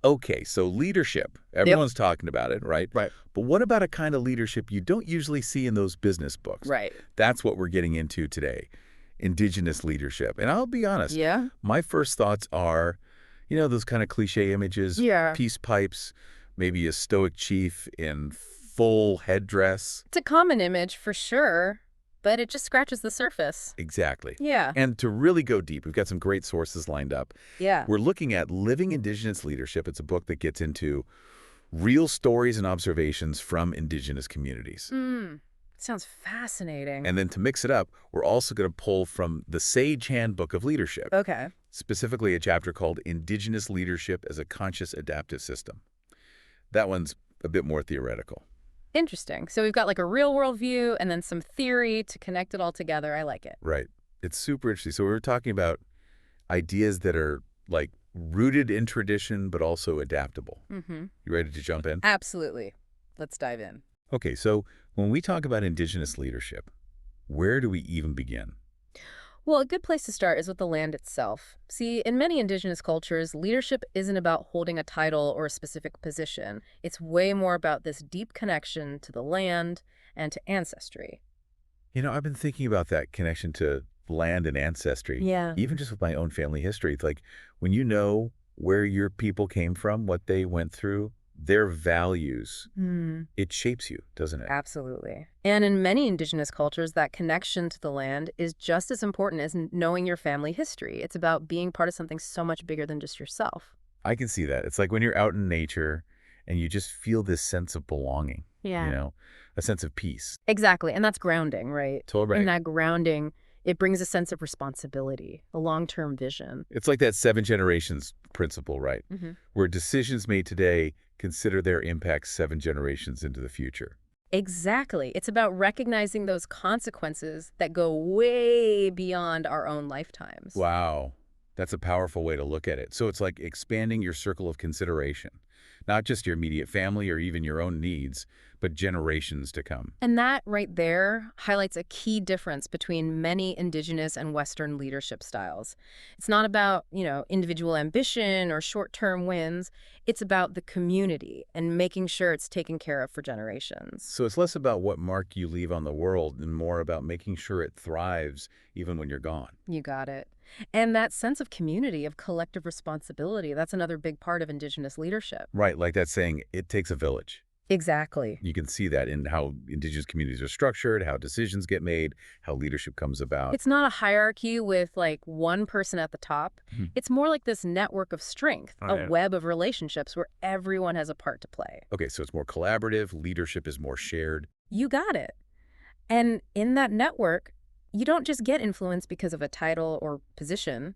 Okay, so leadership. Yep. Everyone's talking about it, right? Right. But what about a kind of leadership you don't usually see in those business books? Right. That's what we're getting into today, Indigenous leadership. And I'll be honest, Yeah. my first thoughts are, those kind of cliche images, Yeah. peace pipes, maybe a stoic chief in full headdress. It's a common image for sure, but it just scratches the surface. Exactly. Yeah. And to really go deep, we've got some great sources lined up. Yeah. We're looking at Living Indigenous Leadership. It's a book that gets into real stories and observations from Indigenous communities. Sounds fascinating. And then to mix it up, we're also going to pull from the SAGE Handbook of Leadership, Okay. specifically a chapter called Indigenous Leadership as a Conscious Adaptive System. That one's a bit more theoretical. Interesting. So we've got like a real world view and then some theory to connect it all together. I like it. Right. It's super interesting. So we were talking about ideas that are like rooted in tradition, but also adaptable. Mm-hmm. You ready to jump in? Absolutely. Let's dive in. Okay, so when we talk about Indigenous leadership, where do we even begin? Well, a good place to start is with the land itself. See, in many indigenous cultures, leadership isn't about holding a title or a specific position. It's way more about this deep connection to the land and to ancestry. I've been thinking about that connection to land and ancestry, Yeah. even just with my own family history. It's like when you know where your people came from, what they went through, their values, it shapes you, doesn't it? Absolutely. And in many indigenous cultures, that connection to the land is just as important as knowing your family history. It's about being part of something so much bigger than just yourself. I can see that. It's like when you're out in nature and you just feel this sense of belonging, Yeah. a sense of peace. Exactly. And that's grounding, right? Totally And right. that grounding, it brings a sense of responsibility, a long-term vision. It's like that 7 generations principle, right? Hmm. Where decisions made today consider their impact 7 generations into the future. Exactly. It's about recognizing those consequences that go way beyond our own lifetimes. Wow. That's a powerful way to look at it. So it's like expanding your circle of consideration, not just your immediate family or even your own needs, but generations to come. And that right there highlights a key difference between many indigenous and Western leadership styles. It's not about, individual ambition or short-term wins. It's about the community and making sure it's taken care of for generations. So it's less about what mark you leave on the world and more about making sure it thrives even when you're gone. You got it. And that sense of community, of collective responsibility, that's another big part of indigenous leadership. Right, like that saying, it takes a village. Exactly. You can see that in how indigenous communities are structured, how decisions get made, how leadership comes about. It's not a hierarchy with like one person at the top. Mhm. It's more like this network of strength, Oh, a yeah. web of relationships where everyone has a part to play. Okay, so it's more collaborative, leadership is more shared. You got it. And in that network, you don't just get influence because of a title or position.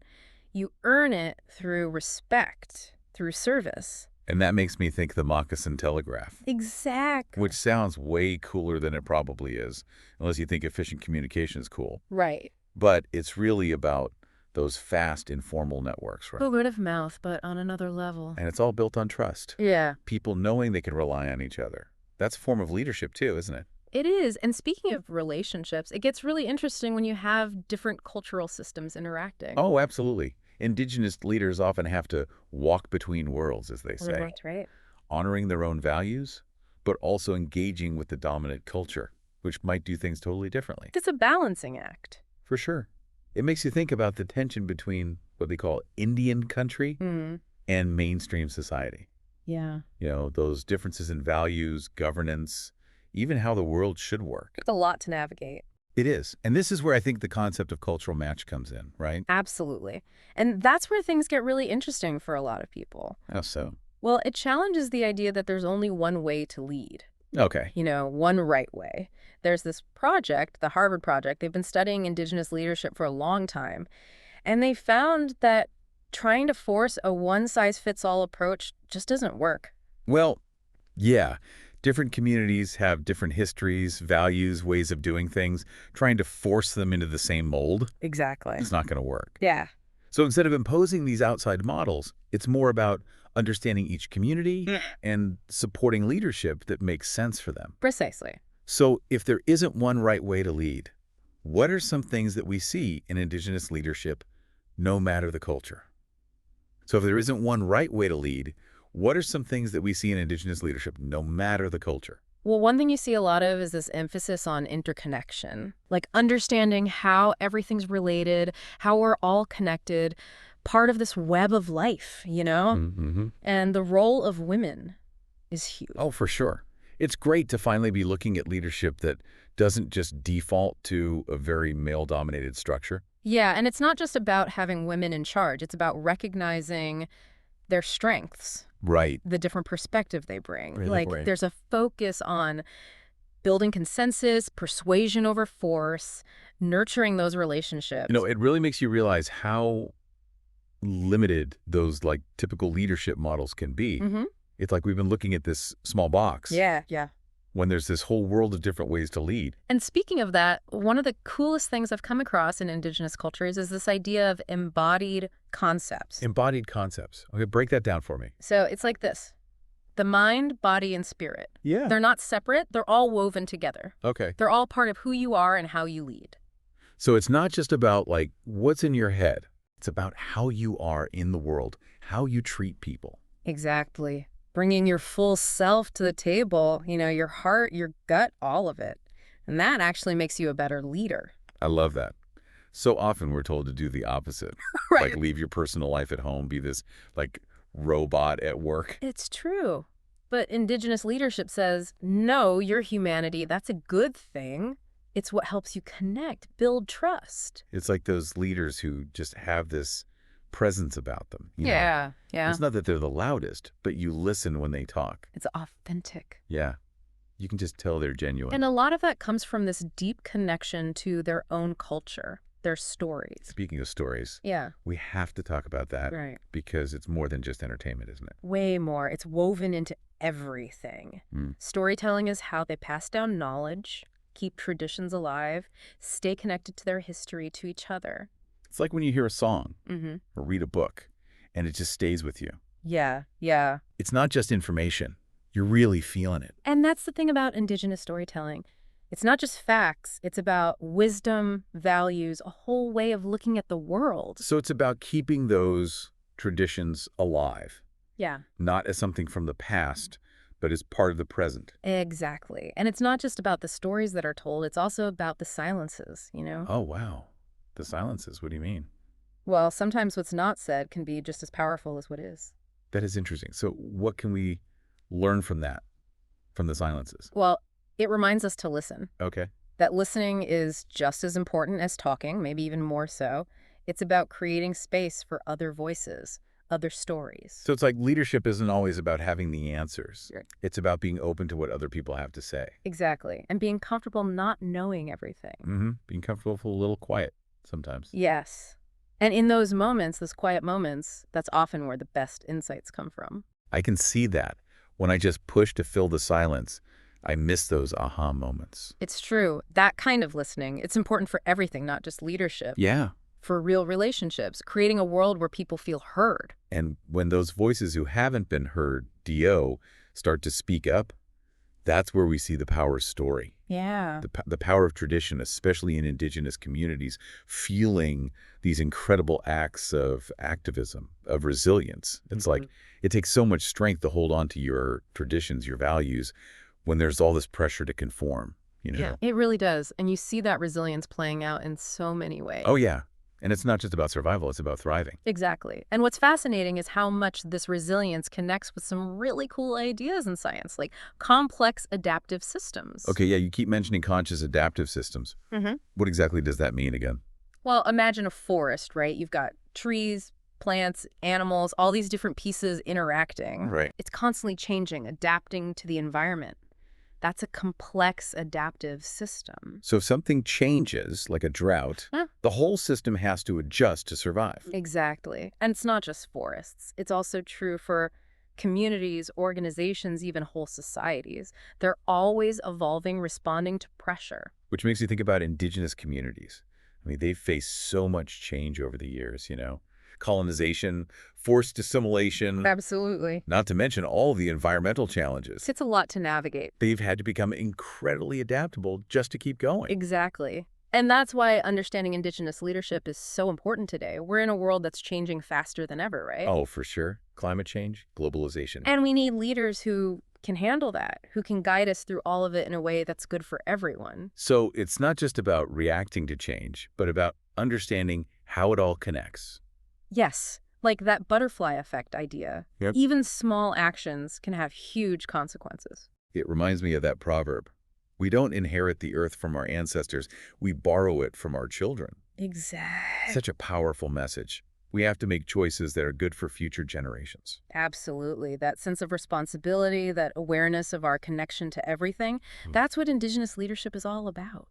You earn it through respect, through service. And that makes me think the moccasin telegraph, Exactly. which sounds way cooler than it probably is, unless you think efficient communication is cool. Right. But it's really about those fast, informal networks, right? Word of mouth, but on another level. And it's all built on trust. Yeah, People knowing they can rely on each other. That's a form of leadership too, isn't it? it is. And speaking of relationships, it gets really interesting when you have different cultural systems interacting. Oh, absolutely. Indigenous leaders often have to walk between worlds, as they say, Right. honoring their own values, but also engaging with the dominant culture, which might do things totally differently. It's a balancing act. For sure. It makes you think about the tension between what they call Indian country and mainstream society. Yeah. Those differences in values, governance, even how the world should work. It's a lot to navigate. It is. And this is where I think the concept of cultural match comes in, right? Absolutely. And that's where things get really interesting for a lot of people. How so? Well, it challenges the idea that there's only one way to lead, Okay. one right way. There's this project, the Harvard Project. They've been studying indigenous leadership for a long time. And they found that trying to force a one-size-fits-all approach just doesn't work. Well, yeah. Different communities have different histories, values, ways of doing things. Trying to force them into the same mold Exactly. is not going to work. Yeah. So instead of imposing these outside models, it's more about understanding each community and supporting leadership that makes sense for them. Precisely. So if there isn't one right way to lead, what are some things that we see in Indigenous leadership, no matter the culture? So if there isn't one right way to lead, What are some things that we see in Indigenous leadership, no matter the culture? Well, one thing you see a lot of is this emphasis on interconnection, like understanding how everything's related, how we're all connected, part of this web of life, you know? Mm-hmm. And the role of women is huge. Oh, for sure. It's great to finally be looking at leadership that doesn't just default to a very male-dominated structure. Yeah, and it's not just about having women in charge. It's about recognizing their strengths, Right. the different perspective they bring. Really Like, great. there's a focus on building consensus, persuasion over force, nurturing those relationships. It really makes you realize how limited those like typical leadership models can be. Mm-hmm. It's like we've been looking at this small box Yeah. when there's this whole world of different ways to lead. And speaking of that, one of the coolest things I've come across in Indigenous cultures is this idea of embodied concepts. Embodied concepts. Okay, break that down for me. So it's like this. The mind, body, and spirit. Yeah. They're not separate. They're all woven together. Okay. They're all part of who you are and how you lead. So it's not just about like what's in your head. It's about how you are in the world, how you treat people. Exactly. Bringing your full self to the table, your heart, your gut, all of it. And that actually makes you a better leader. I love that. So often we're told to do the opposite. Like leave your personal life at home, be this like robot at work. It's true. But Indigenous leadership says, no, your humanity, that's a good thing. It's what helps you connect, build trust. It's like those leaders who just have this presence about them. Yeah. It's not that they're the loudest, but you listen when they talk. It's authentic. Yeah. You can just tell they're genuine. And a lot of that comes from this deep connection to their own culture, their stories. Speaking of stories, Yeah. we have to talk about that Right. because it's more than just entertainment, isn't it? Way more. It's woven into everything. Mm. Storytelling is how they pass down knowledge, keep traditions alive, stay connected to their history, to each other. It's like when you hear a song Mm-hmm. or read a book and it just stays with you. Yeah. It's not just information. You're really feeling it. And that's the thing about Indigenous storytelling. It's not just facts. It's about wisdom, values, a whole way of looking at the world. So it's about keeping those traditions alive, Yeah. not as something from the past, but as part of the present. Exactly. And it's not just about the stories that are told. It's also about the silences, Oh, wow. The silences. What do you mean? Well, sometimes what's not said can be just as powerful as what is. That is interesting. So what can we learn from that, from the silences? Well, it reminds us to listen. Okay. That listening is just as important as talking, maybe even more so. It's about creating space for other voices, other stories. So it's like leadership isn't always about having the answers. Right. It's about being open to what other people have to say. Exactly. And being comfortable not knowing everything. Mm-hmm. Being comfortable for a little quiet sometimes. Yes. And in those moments, those quiet moments, that's often where the best insights come from. I can see that. When I just push to fill the silence, I miss those aha moments. It's true. That kind of listening, it's important for everything, not just leadership. Yeah. For real relationships, creating a world where people feel heard. And when those voices who haven't been heard, DO, start to speak up, that's where we see the power of story. Yeah. The power of tradition, especially in Indigenous communities, fueling these incredible acts of activism, of resilience. It's like it takes so much strength to hold on to your traditions, your values, when there's all this pressure to conform, Yeah, it really does. And you see that resilience playing out in so many ways. Oh, yeah. And it's not just about survival, it's about thriving. Exactly. And what's fascinating is how much this resilience connects with some really cool ideas in science, like complex adaptive systems. Okay, yeah, you keep mentioning conscious adaptive systems. Mm-hmm. What exactly does that mean again? Well, imagine a forest, right? You've got trees, plants, animals, all these different pieces interacting. Right. It's constantly changing, adapting to the environment. That's a complex adaptive system. So if something changes, like a drought, the whole system has to adjust to survive. Exactly. And it's not just forests. It's also true for communities, organizations, even whole societies. They're always evolving, responding to pressure. Which makes you think about Indigenous communities. I mean, they've faced so much change over the years, colonization, forced assimilation, Absolutely. not to mention all the environmental challenges. It's a lot to navigate. They've had to become incredibly adaptable just to keep going. Exactly. And that's why understanding Indigenous leadership is so important today. We're in a world that's changing faster than ever, right? Oh, for sure. Climate change, globalization. And we need leaders who can handle that, who can guide us through all of it in a way that's good for everyone. So it's not just about reacting to change, but about understanding how it all connects. Yes, like that butterfly effect idea. Yep. Even small actions can have huge consequences. It reminds me of that proverb. We don't inherit the earth from our ancestors. We borrow it from our children. Exactly. Such a powerful message. We have to make choices that are good for future generations. Absolutely. That sense of responsibility, that awareness of our connection to everything, that's what Indigenous leadership is all about.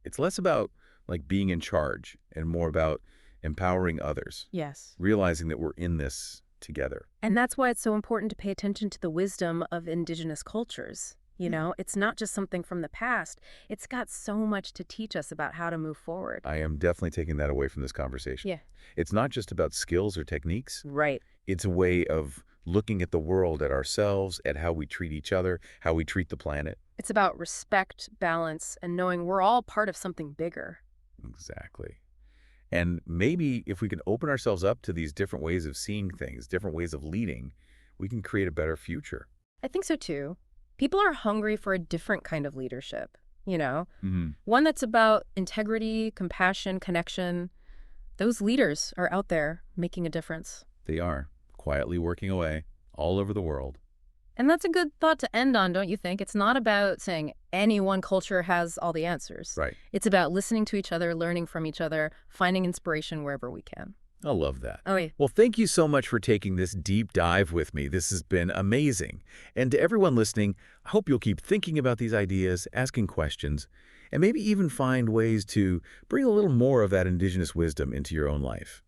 It's less about like being in charge and more about empowering others, Yes. realizing that we're in this together. And that's why it's so important to pay attention to the wisdom of Indigenous cultures. You know, it's not just something from the past. It's got so much to teach us about how to move forward. I am definitely taking that away from this conversation. Yeah. It's not just about skills or techniques. Right. It's a way of looking at the world, at ourselves, at how we treat each other, how we treat the planet. It's about respect, balance, and knowing we're all part of something bigger. Exactly. And maybe if we can open ourselves up to these different ways of seeing things, different ways of leading, we can create a better future. I think so too. People are hungry for a different kind of leadership, you know? Mm-hmm. One that's about integrity, compassion, connection. Those leaders are out there making a difference. They are quietly working away all over the world. And that's a good thought to end on, don't you think? It's not about saying any one culture has all the answers. Right. It's about listening to each other, learning from each other, finding inspiration wherever we can. I love that. Oh, yeah. Well, thank you so much for taking this deep dive with me. This has been amazing. And to everyone listening, I hope you'll keep thinking about these ideas, asking questions, and maybe even find ways to bring a little more of that Indigenous wisdom into your own life.